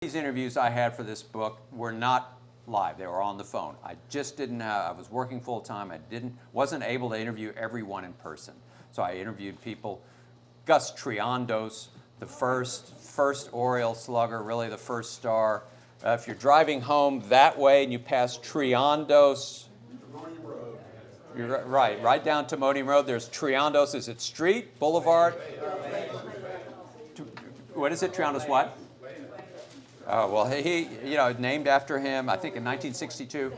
These interviews I had for this book were not live. They were on the phone. I just didn't have, I was working full time. Wasn't able to interview everyone in person. So I interviewed people. Gus Triandos, the first Orioles slugger, really the first star. If you're driving home that way and you pass Triandos, you're right down to Modium Road. There's Triandos. Is it Street, Boulevard? What is it? Triandos what? Well, he, named after him, I think in 1962.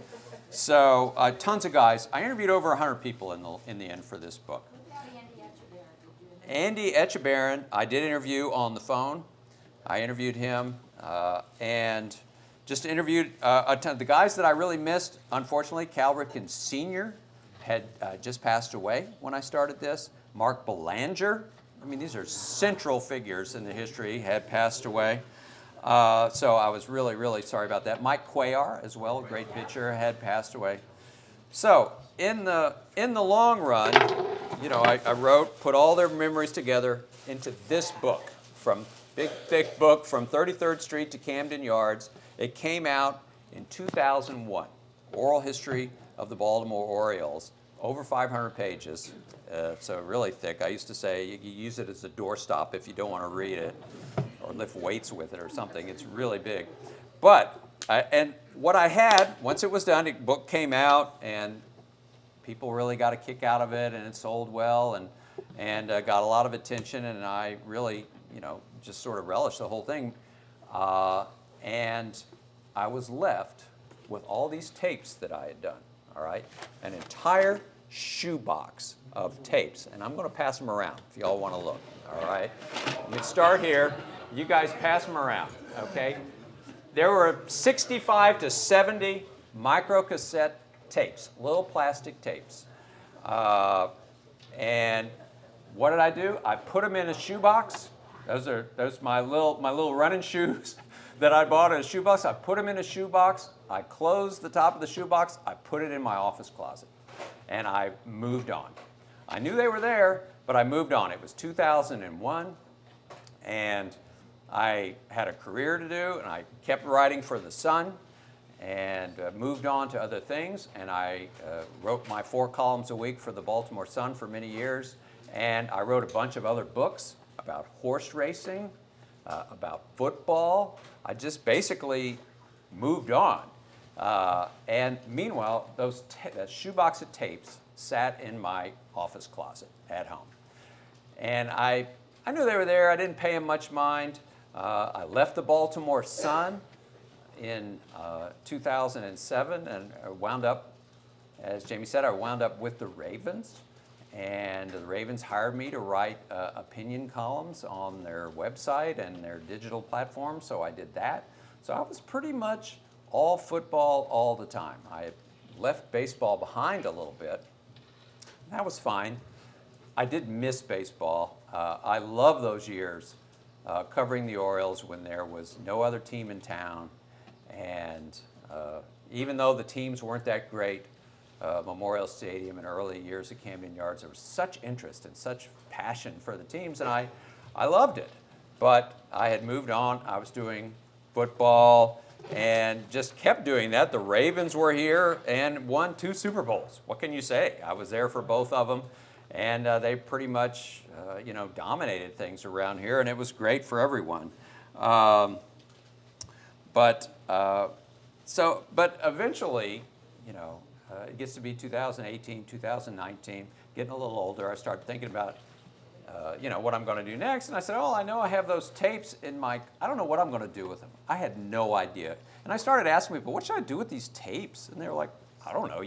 So tons of guys. I interviewed over 100 people in the end for this book. Andy Etchebarren, I did interview on the phone. I interviewed him and just interviewed a ton. The guys that I really missed, unfortunately, Ripken Sr. had just passed away when I started this. Mark Belanger, I mean, these are central figures in the history, had passed away. So I was really, really sorry about that. Mike Cuellar, as well, a great pitcher, had passed away. So in the long run, I put all their memories together into this book, from big, thick book, from 33rd Street to Camden Yards. It came out in 2001, Oral History of the Baltimore Orioles, over 500 pages, so really thick. I used to say you use it as a doorstop if you don't want to read it, or lift weights with it or something. It's really big. But, and what I had, once it was done, the book came out, and people really got a kick out of it, and it sold well, and got a lot of attention, and I really, just sort of relished the whole thing. And I was left with all these tapes that I had done, all right? An entire shoebox of tapes, and I'm going to pass them around if y'all want to look, all right? Let me start here. You guys pass them around, okay? There were 65 to 70 microcassette tapes, little plastic tapes. And what did I do? I put them in a shoebox. Those my little running shoes that I bought in a shoebox. I put them in a shoebox. I closed the top of the shoebox. I put it in my office closet, and I moved on. I knew they were there, but I moved on. It was 2001, and I had a career to do, and I kept writing for The Sun, and moved on to other things. And I wrote my 4 columns a week for the Baltimore Sun for many years, and I wrote a bunch of other books about horse racing, about football. I just basically moved on. And meanwhile, that shoebox of tapes sat in my office closet at home. And I knew they were there. I didn't pay them much mind. I left the Baltimore Sun in 2007 and wound up, as Jamie said, I wound up with the Ravens. And the Ravens hired me to write opinion columns on their website and their digital platform, so I did that. So I was pretty much all football all the time. I had left baseball behind a little bit. That was fine. I did miss baseball. I love those years covering the Orioles when there was no other team in town. And even though the teams weren't that great, Memorial Stadium and early years at Camden Yards, there was such interest and such passion for the teams, and I loved it. But I had moved on. I was doing football and just kept doing that. The Ravens were here and won 2 Super Bowls. What can you say? I was there for both of them, and they pretty much dominated things around here, and it was great for everyone. But eventually, it gets to be 2018, 2019, getting a little older. I started thinking about, what I'm going to do next. And I said, I know I have those tapes in I don't know what I'm going to do with them. I had no idea. And I started asking people, what should I do with these tapes? And they were like, I don't know.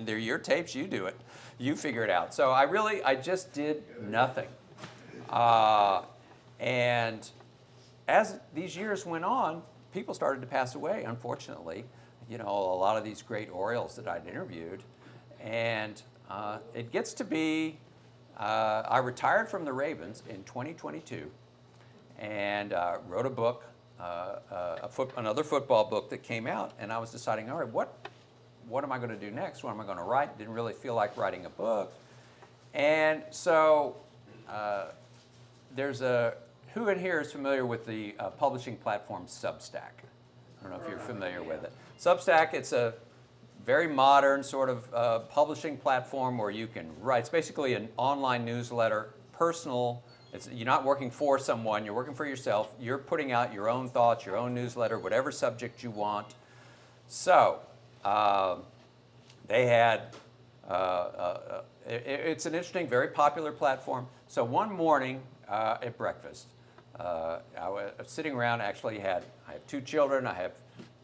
They're your tapes. You do it. You figure it out. So I just did nothing. And as these years went on, people started to pass away, unfortunately. A lot of these great Orioles that I'd interviewed. And it gets to be, I retired from the Ravens in 2022 and wrote a book, another football book that came out. And I was deciding, all right, what am I going to do next? What am I going to write? Didn't really feel like writing a book. And so there's a who in here is familiar with the publishing platform Substack? I don't know if you're familiar with it. Substack, it's a very modern sort of publishing platform where you can write. It's basically an online newsletter, personal. You're not working for someone, you're working for yourself. You're putting out your own thoughts, your own newsletter, whatever subject you want. So they had, it's an interesting, very popular platform. So one morning at breakfast, I was sitting around, I have 2 children, I have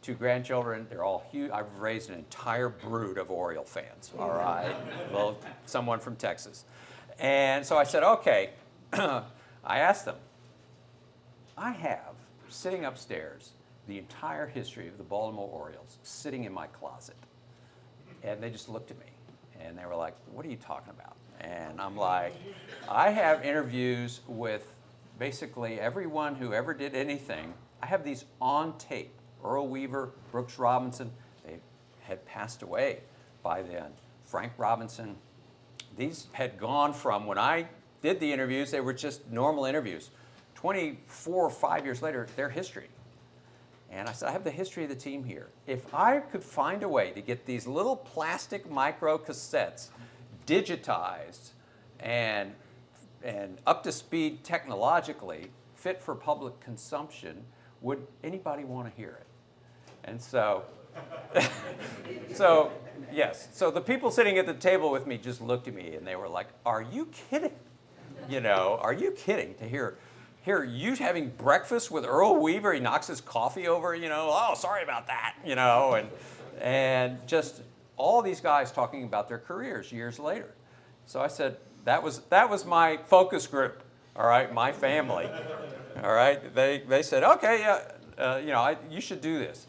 2 grandchildren, they're all huge. I've raised an entire brood of Oriole fans, all right? Well, someone from Texas. And so I said, okay, I asked them, I have, sitting upstairs, the entire history of the Baltimore Orioles sitting in my closet. And they just looked at me, and they were like, what are you talking about? And I'm like, I have interviews with basically everyone who ever did anything. I have these on tape. Earl Weaver, Brooks Robinson, they had passed away by then. Frank Robinson. These had gone from, when I did the interviews, they were just normal interviews. 24 or 5 years later, their history. And I said, I have the history of the team here. If I could find a way to get these little plastic micro cassettes digitized and up to speed technologically, fit for public consumption, would anybody want to hear it? And so, yes. So the people sitting at the table with me just looked at me and they were like, are you kidding? You know, are you kidding to hear you having breakfast with Earl Weaver? He knocks his coffee over, you know, oh, sorry about that, you know, and just all these guys talking about their careers years later. So I said, that was my focus group, all right, my family, all right. They said, okay, yeah, you know, you should do this.